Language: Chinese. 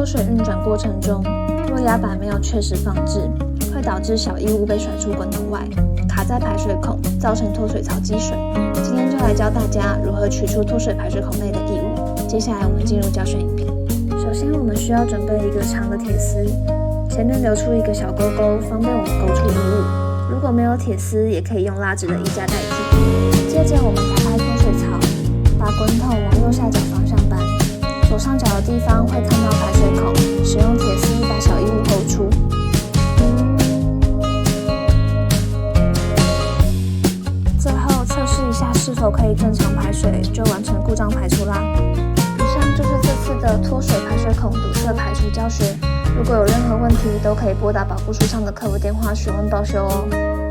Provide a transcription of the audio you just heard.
脱水运转过程中，若压板没有确实放置，会导致小异物被甩出滚筒外，卡在排水孔，造成脱水槽积水。今天就来教大家如何取出脱水排水孔内的异物。接下来我们进入教学影片。首先我们需要准备一个长的铁丝，前面留出一个小钩钩，方便我们勾出异物。如果没有铁丝，也可以用拉直的衣架代替。接着我们打开脱水槽，把滚筒往右下角方向搬，左上角的地方会看到排水孔，使用铁丝把小异物勾出。最后测试一下是否可以正常排水，就完成故障排除啦。以上就是这次的脱水排水孔堵塞排除教学。如果有任何问题，都可以拨打保固书上的客服电话询问报修哦。